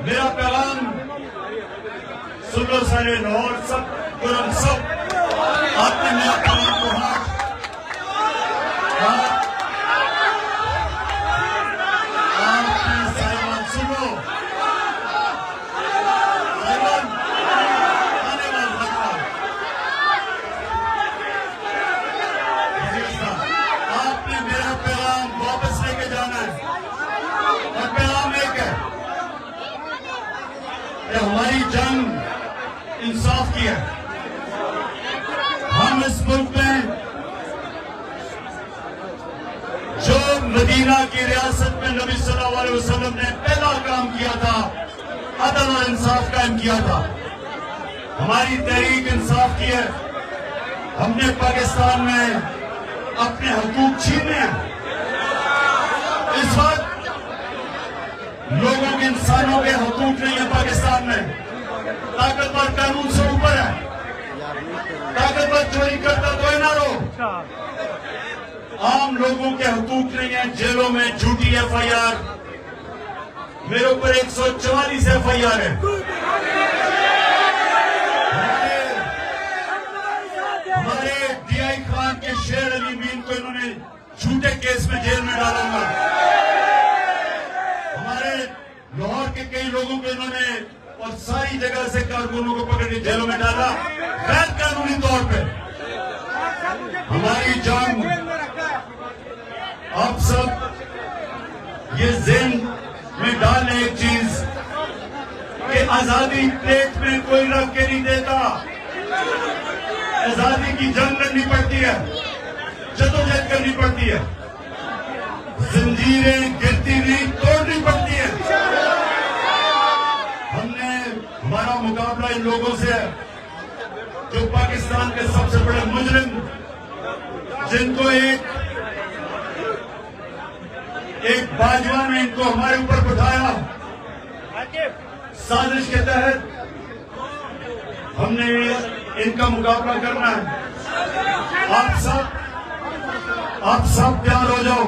मेरा पैगाम सुन लो सारे लाहौर सब कुरम सब, आपने मेरा पैगाम को आपने साहिबान सुनो, साहिबान आने वाला आपने मेरा पैगाम वापस लेके जाना है और पैगाम एक है कि हमारी जंग इंसाफ की है। हम इस मुल्क में जो मदीना की रियासत में नबी सल्लल्लाहु अलैहि वसल्लम ने पहला काम किया था, अदल और इंसाफ कायम किया था। हमारी तहरीक इंसाफ की है। हमने पाकिस्तान में अपने हकूक छीने हैं। इस वक्त लोगों के, इंसानों के हकूक नहीं है पाकिस्तान में। ताकतवर कानून से ऊपर है। ताकतवर चोरी करता तो ना रो। आम लोगों के हकूक नहीं है। जेलों में झूठी FIR, मेरे ऊपर 144 FIR है। हमारे DI खान के शेर अली मीन को इन्होंने झूठे केस में जेल में डालूंगा। हमारे लाहौर के कई लोगों को इन्होंने और सारी जगह से कारकुनों को पकड़ के जेलों में डाला गैर कानूनी तौर पे। हमारी जंग आप सब ये ज़हन में डालें एक चीज कि आजादी प्लेट में कोई रख के नहीं देता। आजादी की जंग लड़नी पड़ती है, जदोजहद करनी पड़ती है, जंजीरें गिरती नहीं तोड़नी पड़ती है। हमने हमारा मुकाबला इन लोगों से है जो पाकिस्तान के सबसे बड़े मुजरिम, जिनको एक बाजवा ने इनको हमारे ऊपर बिठाया साजिश के तहत। हमने इनका मुकाबला करना है। आप सब तैयार हो जाओ।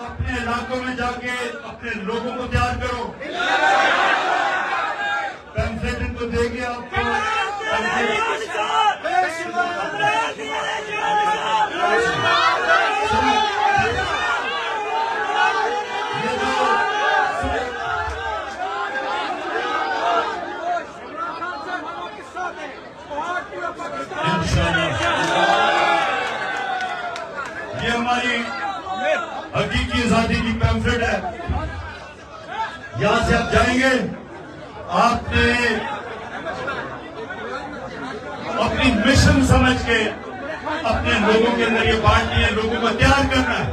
अपने इलाकों में जाके अपने लोगों को तैयार करो। पैम्फलेट इनको देंगे आपको। ये हमारी हकीकी आजादी की पैम्फलेट है। यहां से आप जाएंगे, आपने अपनी मिशन समझ के अपने लोगों के अंदर ये बांटनी है, लोगों को तैयार करना है।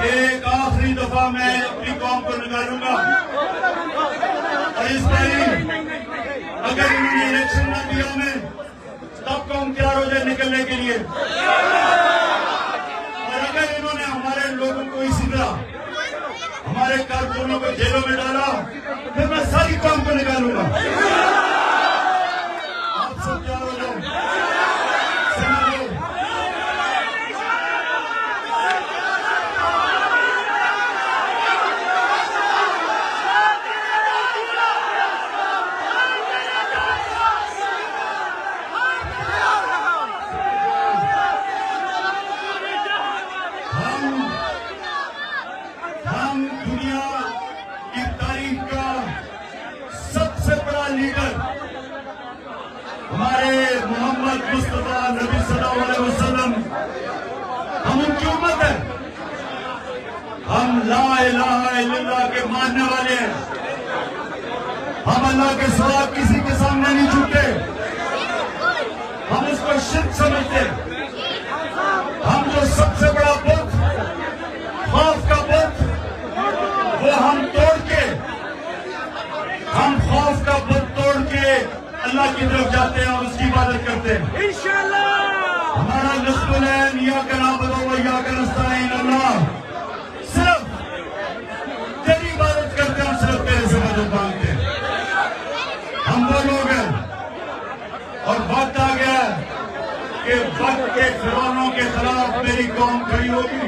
एक आखिरी दफा मैं अपनी कौम को निकालूंगा और इस बार अगर इन्होंने इलेक्शन न दिया हमें, तब कौम तैयार हो जाए निकलने के लिए। और अगर इन्होंने हमारे लोगों को इसी तरह हमारे कारकुनों को जेलों में डाला, फिर मैं सारी कौम को निकालूंगा। आप सब तैयार हो जाओ। हम दुनिया की तारीख का सबसे बड़ा लीडर हमारे मोहम्मद मुस्तफा नबी सल्लल्लाहु अलैहि वसल्लम, हम उनकी उम्मत है। हम ला इलाहा इल्लल्लाह के मानने वाले हैं। हम अल्लाह के सिवा किसी के सामने नहीं झुकते। हम उसको शिर्क समझते। हम जो सबसे बड़ा बुत, खौफ का बुत, वो हम तोड़ के, हम खौफ का बुत तोड़ के अल्लाह की तरफ जाते हैं और उसकी इबादत करते हैं इंशाअल्लाह। हमारा नस्ल है इय्याका नअबुदु व इय्याका नस्तईन। अल्लाह सिर्फ तेरी इबादत करते हैं, सिर्फ तेरे से मदद मांगते हैं। हम वो लोग हैं और वक्त आ गया कि वक्त के फिरौनों के खिलाफ मेरी कौम खड़ी होगी।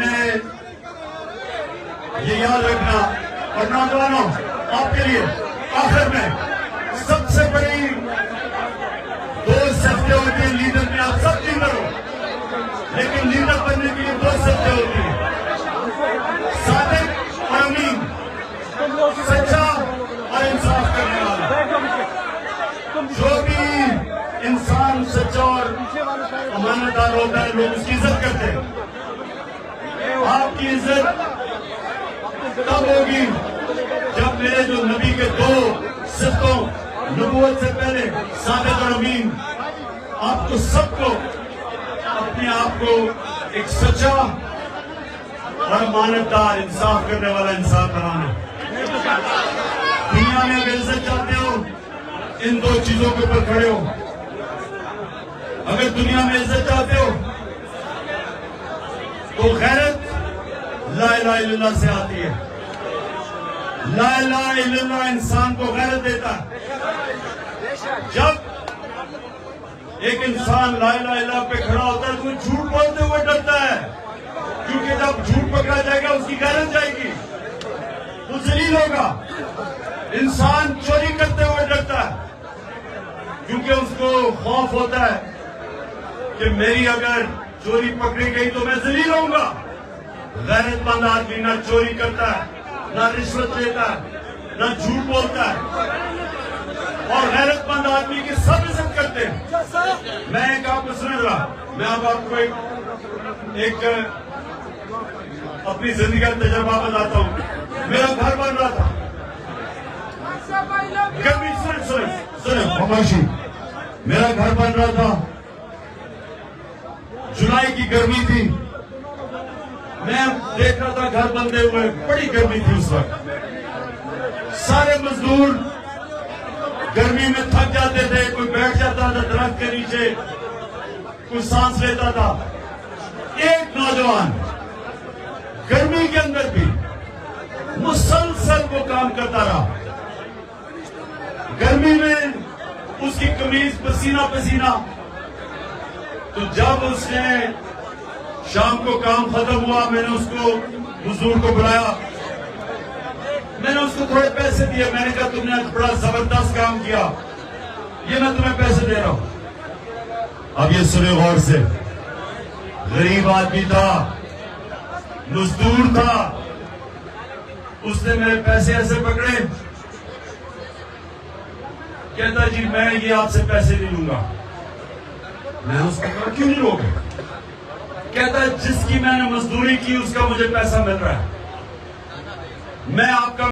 आपने ये याद रखना। और नौजवानों, आपके लिए आखिर में सबसे बड़ी दो शर्तें होती है लीडर में। आप सब लीडर हो, लेकिन लीडर बनने के लिए दो शर्तें होती है, सादिक और अमीन, सच्चा और इंसाफ करने वाला। जो भी इंसान सच्चा और अमानतदार होता है, लोग उसकी इज्जत करते हैं। आपकी इज्जत तब होगी जब मेरे जो नबी के दो सिफ्तों, नबूवत से पहले सादिक और अमीन, आपको सबको अपने आप को एक सच्चा और अमानतदार, इंसाफ करने वाला इंसान बनाना। दुनिया में अगर इज्जत चाहते हो, इन दो चीजों के ऊपर खड़े हो। अगर दुनिया में इज्जत चाहते हो तो गैरत ला इलाहा इल्लल्लाह से आती है। ला इलाहा इल्लल्लाह इंसान को गैरत देता है। जब एक इंसान ला इलाहा इल्लल्लाह पे खड़ा होता है तो वो झूठ बोलते हुए डरता है, क्योंकि जब झूठ पकड़ा जाएगा उसकी गैरत जाएगी, वो जलील होगा। इंसान चोरी करते हुए डरता है, क्योंकि उसको खौफ होता है कि मेरी अगर चोरी पकड़ी गई तो मैं जलील होऊंगा। गैरतमंद आदमी ना चोरी करता है, ना रिश्वत लेता है, ना झूठ बोलता है, और गैरतमंद आदमी की सब इज्जत करते हैं। मैं एक आपको सुन रहा, मैं अब आपको एक अपनी जिंदगी का तजर्बा बताता हूँ। मेरा घर बन रहा था, गर्मी सुने खामोशी, मेरा घर बन रहा था, जुलाई की गर्मी थी। मैं देख रहा था घर बनते हुए, बड़ी गर्मी थी उस वक्त। सारे मजदूर गर्मी में थक जाते थे, कोई बैठ जाता था दरख्त के नीचे, कोई सांस लेता था। एक नौजवान गर्मी के अंदर भी मुसलसल वो काम करता रहा। गर्मी में उसकी कमीज पसीना पसीना। तो जब उसने शाम को काम खत्म हुआ, मैंने उसको मजदूर को बुलाया, मैंने उसको थोड़े पैसे दिए। मैंने कहा तुमने आज बड़ा जबरदस्त काम किया, ये मैं तुम्हें पैसे दे रहा हूं। अब ये सुने गौर से, गरीब आदमी था, मजदूर था, उसने मेरे पैसे ऐसे पकड़े, कहता जी मैं ये आपसे पैसे नहीं लूंगा। मैं उसको कहा क्यों नहीं लोगे? कहता जिसकी मैंने मजदूरी की उसका मुझे पैसा मिल रहा है, मैं आपका